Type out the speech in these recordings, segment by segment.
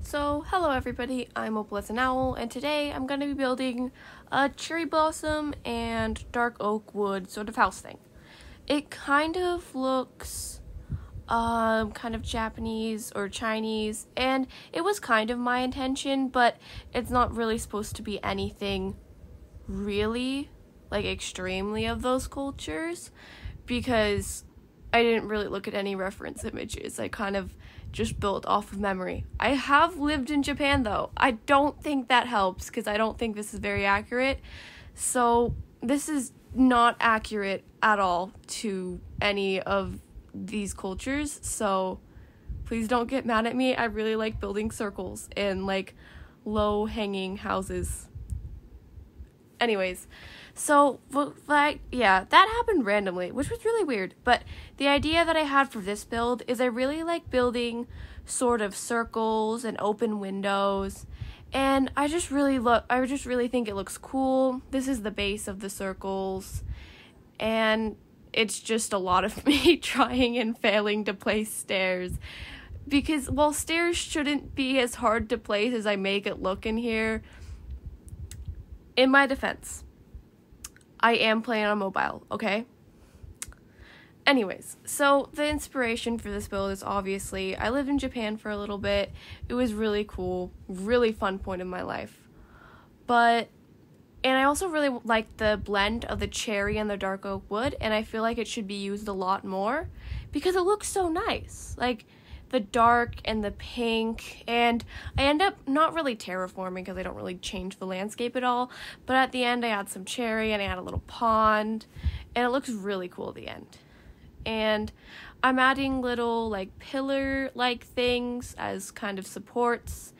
So, hello everybody, I'm Opalescent Owl, and today I'm going to be building a cherry blossom and dark oak wood sort of house thing. It kind of looks kind of Japanese or Chinese, and it was kind of my intention, but it's not really supposed to be anything really, like, extremely of those cultures, because I didn't really look at any reference images. I kind of just built off of memory. I have lived in Japan though. I don't think that helps because I don't think this is very accurate. So this is not accurate at all to any of these cultures. So please don't get mad at me. I really like building circles and like low hanging houses. Anyways, so, that happened randomly, which was really weird, but the idea that I had for this build is I really like building sort of circles and open windows, and I just really think it looks cool. This is the base of the circles, and it's just a lot of me trying and failing to place stairs, because while stairs shouldn't be as hard to place as I make it look in here, in my defense, I am playing on mobile, okay? Anyways, so the inspiration for this build is obviously, I lived in Japan for a little bit. It was really cool, really fun point in my life. And I also really like the blend of the cherry and the dark oak wood, and I feel like it should be used a lot more because it looks so nice. Like, the dark and the pink, and I end up not really terraforming because I don't really change the landscape at all, but at the end I add some cherry and I add a little pond, and it looks really cool at the end. And I'm adding little like pillar like things as kind of supports,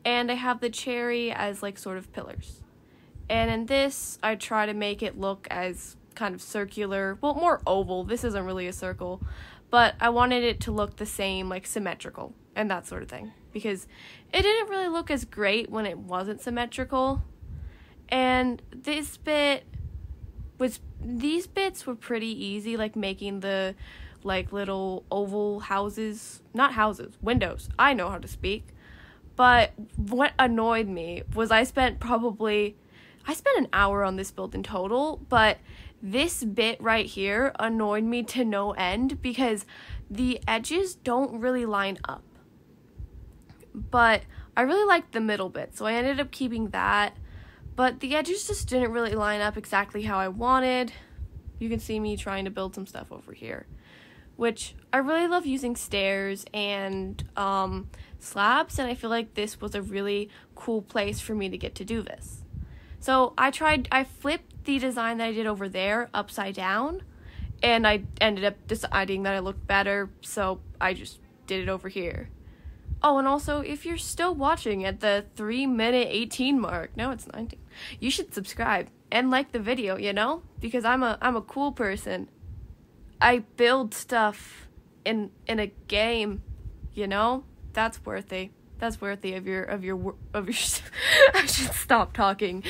and I have the cherry as like sort of pillars. And in this I try to make it look as kind of circular, well, more oval. This isn't really a circle, but I wanted it to look the same, like symmetrical and that sort of thing, because it didn't really look as great when it wasn't symmetrical. And these bits were pretty easy, like making the like little oval windows. I know how to speak. But what annoyed me was I spent an hour on this build in total, but this bit right here annoyed me to no end because the edges don't really line up. But I really liked the middle bit, so I ended up keeping that. But the edges just didn't really line up exactly how I wanted. You can see me trying to build some stuff over here, which I really love using stairs and slabs, and I feel like this was a really cool place for me to get to do this. So I flipped the design that I did over there upside down, and I ended up deciding that it looked better, so I just did it over here. Oh, and also, if you're still watching at the 3-minute 18 mark, no, it's 19, you should subscribe and like the video, you know? Because I'm a cool person. I build stuff in a game, you know? That's worthy. That's worthy of your I should stop talking.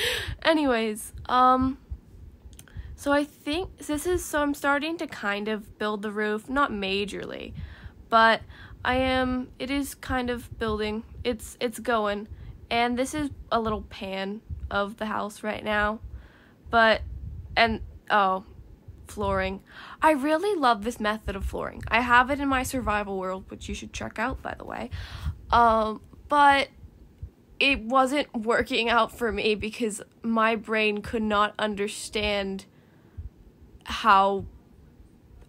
Anyways, so I think I'm starting to kind of build the roof, not majorly, but it is kind of building. It's going, and this is a little pan of the house right now, flooring. I really love this method of flooring. I have it in my survival world, which you should check out, by the way. But it wasn't working out for me because my brain could not understand how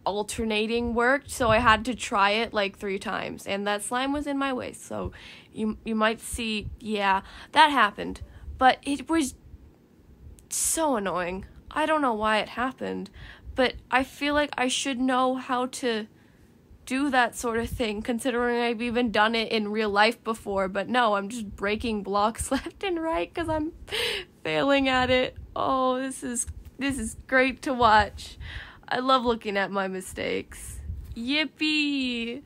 alternating worked, so I had to try it like 3 times, and that slime was in my way, so you might see, yeah, that happened, but it was so annoying. I don't know why it happened, but I feel like I should know how to do that sort of thing, considering I've even done it in real life before, but no, I'm just breaking blocks left and right because I'm failing at it. Oh, this is great to watch. I love looking at my mistakes. Yippee!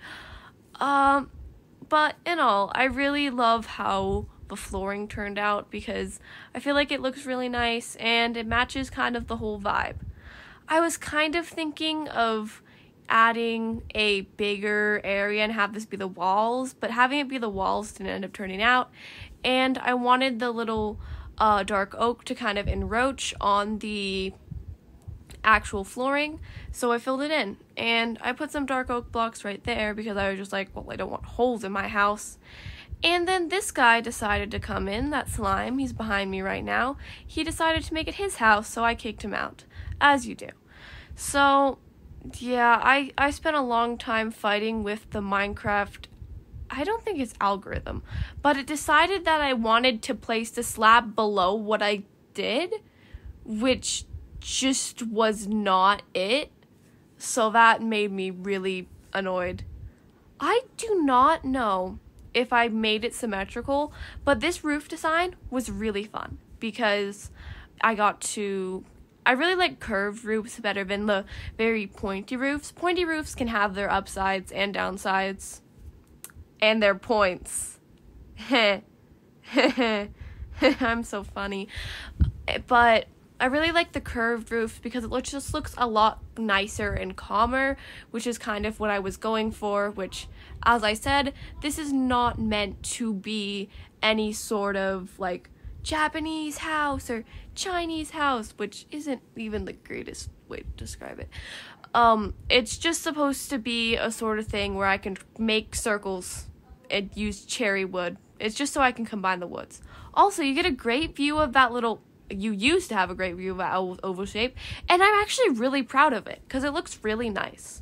But in all, I really love how the flooring turned out because I feel like it looks really nice and it matches kind of the whole vibe. I was kind of thinking of adding a bigger area and have this be the walls, but having it be the walls didn't end up turning out, and I wanted the little dark oak to kind of encroach on the actual flooring, so I filled it in, and I put some dark oak blocks right there because I was just like, well, I don't want holes in my house. And then this guy decided to come in, that slime, he's behind me right now. He decided to make it his house, so I kicked him out, as you do. So yeah, I spent a long time fighting with the Minecraft, I don't think it's algorithm, but it decided that I wanted to place the slab below what I did, which just was not it. So that made me really annoyed. I do not know if I made it symmetrical, but this roof design was really fun because I really like curved roofs better than the very pointy roofs. Pointy roofs can have their upsides and downsides and their points. I'm so funny. But I really like the curved roof because it just looks a lot nicer and calmer, which is kind of what I was going for, which, as I said, this is not meant to be any sort of, like, Japanese house or Chinese house, which isn't even the greatest way to describe it. It's just supposed to be a sort of thing where I can make circles and use cherry wood. It's just so I can combine the woods. Also, you get a great view of that you used to have a great view of that oval shape, and I'm actually really proud of it because it looks really nice.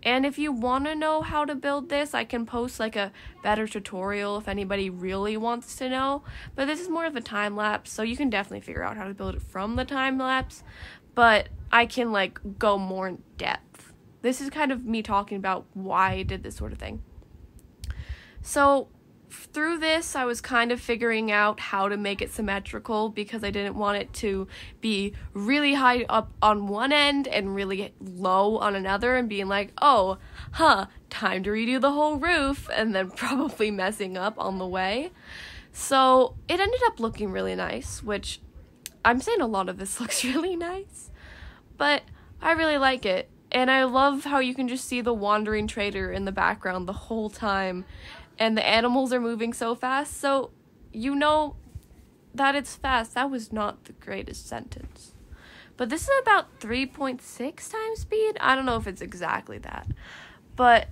And if you want to know how to build this, I can post like a better tutorial if anybody really wants to know. But this is more of a time lapse, so you can definitely figure out how to build it from the time lapse. But I can like go more in depth. This is kind of me talking about why I did this sort of thing. So through this, I was kind of figuring out how to make it symmetrical because I didn't want it to be really high up on one end and really low on another and being like, oh, time to redo the whole roof, and then probably messing up on the way. So it ended up looking really nice, which I'm saying a lot of this looks really nice, but I really like it. And I love how you can just see the wandering trader in the background the whole time. And the animals are moving so fast, so you know that it's fast. That was not the greatest sentence. But this is about 3.6 times speed. I don't know if it's exactly that. But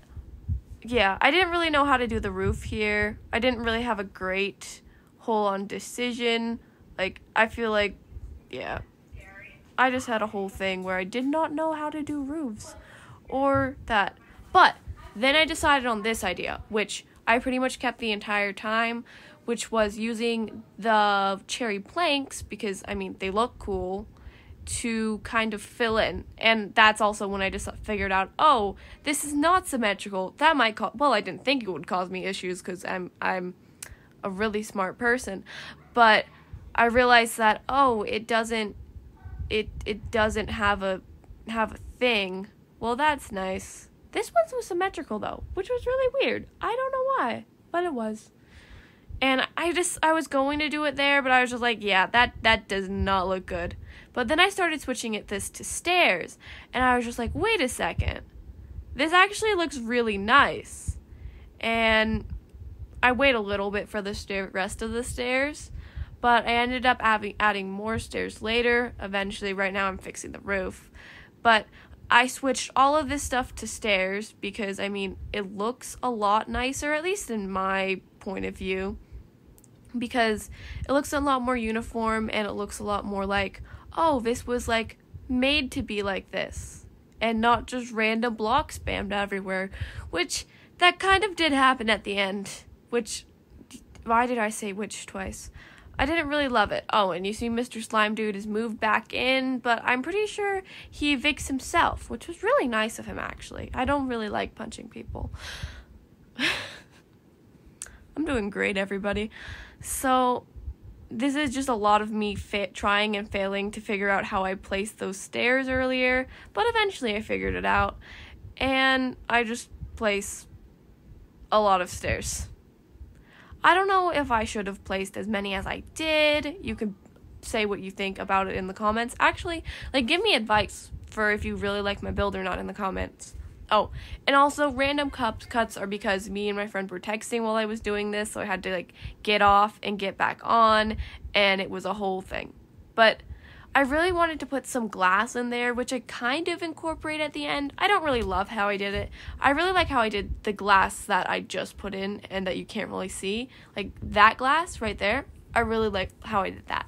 yeah, I didn't really know how to do the roof here. I didn't really have a great whole-on decision. Like, I feel like, yeah, I just had a whole thing where I did not know how to do roofs or that. But then I decided on this idea, which I pretty much kept the entire time, which was using the cherry planks, because, I mean, they look cool, to kind of fill in. And that's also when I just figured out, oh, this is not symmetrical. That might well, I didn't think it would cause me issues because I'm a really smart person. But I realized that, oh, it doesn't have a thing. Well, that's nice. This one was symmetrical, though, which was really weird. I don't know why, but it was. And I was going to do it there, but I was just like, yeah, that does not look good. But then I started switching this to stairs, and I was just like, wait a second. This actually looks really nice. And I wait a little bit for the rest of the stairs, but I ended up adding more stairs later. Eventually, right now I'm fixing the roof. But I switched all of this stuff to stairs because, I mean, it looks a lot nicer, at least in my point of view, because it looks a lot more uniform and it looks a lot more like, oh, this was, like, made to be like this and not just random blocks spammed everywhere, which that kind of did happen at the end, which, why did I say which twice? I didn't really love it. Oh, and you see Mr. Slime Dude has moved back in, but I'm pretty sure he evicts himself, which was really nice of him, actually. I don't really like punching people. I'm doing great, everybody. So, this is just a lot of me trying and failing to figure out how I placed those stairs earlier, but eventually I figured it out, and I just place a lot of stairs. I don't know if I should have placed as many as I did. You can say what you think about it in the comments. Actually, like, give me advice for if you really like my build or not in the comments. Oh, and also random cuts are because me and my friend were texting while I was doing this, so I had to like get off and get back on, and it was a whole thing. But I really wanted to put some glass in there, which I kind of incorporate at the end. I don't really love how I did it. I really like how I did the glass that I just put in and that you can't really see. Like that glass right there. I really like how I did that.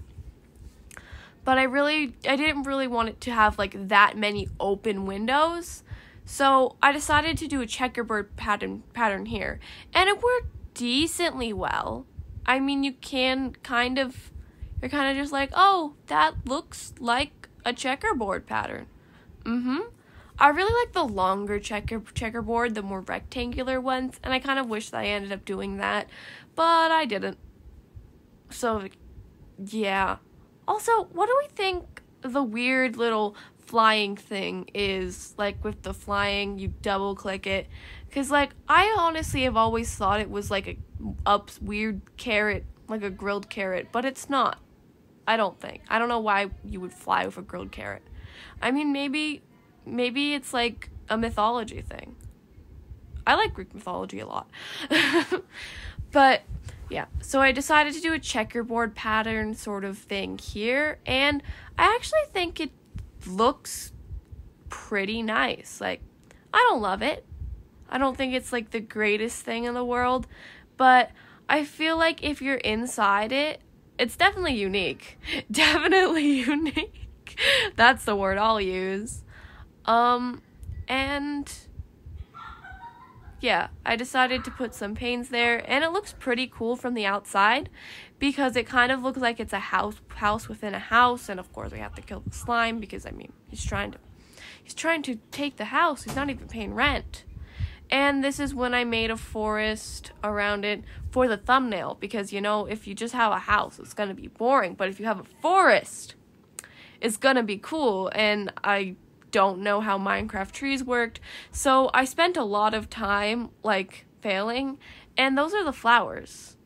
But I didn't really want it to have like that many open windows. So I decided to do a checkerboard pattern here. And it worked decently well. I mean, you're kind of just like, oh, that looks like a checkerboard pattern. I really like the longer checkerboard, the more rectangular ones, and I kind of wish that I ended up doing that, but I didn't. So, yeah. Also, what do we think the weird little flying thing is? Like, with the flying, you double click it. Because, like, I honestly have always thought it was like a weird carrot, like a grilled carrot, but it's not. I don't think. I don't know why you would fly with a grilled carrot. I mean, maybe it's like a mythology thing. I like Greek mythology a lot. But, yeah. So I decided to do a checkerboard pattern sort of thing here. And I actually think it looks pretty nice. Like, I don't love it. I don't think it's like the greatest thing in the world. But I feel like if you're inside it, it's definitely unique. Definitely unique. That's the word I'll use. And yeah, I decided to put some panes there, and it looks pretty cool from the outside because it kind of looks like it's a house within a house, and of course we have to kill the slime because I mean, he's trying to take the house. He's not even paying rent. And this is when I made a forest around it for the thumbnail. Because, you know, if you just have a house, it's going to be boring. But if you have a forest, it's going to be cool. And I don't know how Minecraft trees worked. So I spent a lot of time, like, failing. And those are the flowers.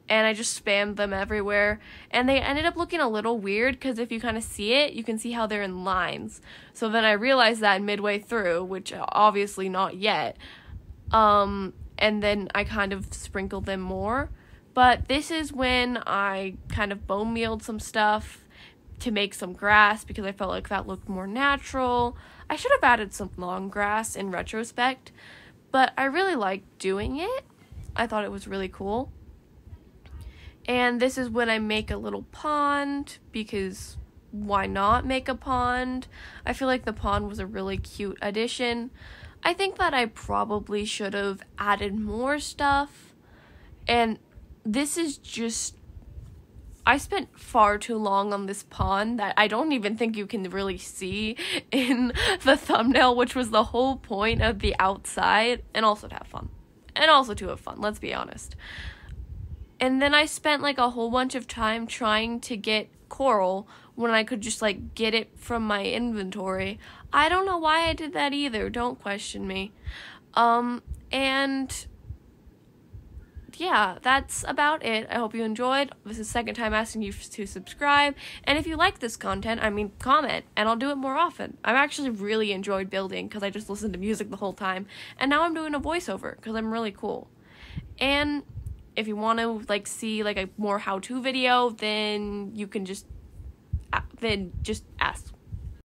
And I just spammed them everywhere. And they ended up looking a little weird. Because if you kind of see it, you can see how they're in lines. So then I realized that midway through, which obviously not yet. And then I kind of sprinkled them more. But this is when I kind of bone mealed some stuff to make some grass because I felt like that looked more natural. I should have added some long grass in retrospect, but I really liked doing it. I thought it was really cool. And this is when I make a little pond because why not make a pond? I feel like the pond was a really cute addition. I think that I probably should have added more stuff, and this is just, I spent far too long on this pond that I don't even think you can really see in the thumbnail, which was the whole point of the outside, and also to have fun. Let's be honest. And then I spent like a whole bunch of time trying to get coral when I could just like get it from my inventory. I don't know why I did that either. Don't question me. And yeah, that's about it. I hope you enjoyed. This is the second time asking you to subscribe. And if you like this content, I mean, comment, and I'll do it more often. I've actually really enjoyed building because I just listened to music the whole time. And now I'm doing a voiceover because I'm really cool. And if you want to like see like a more how-to video, then you can just ask.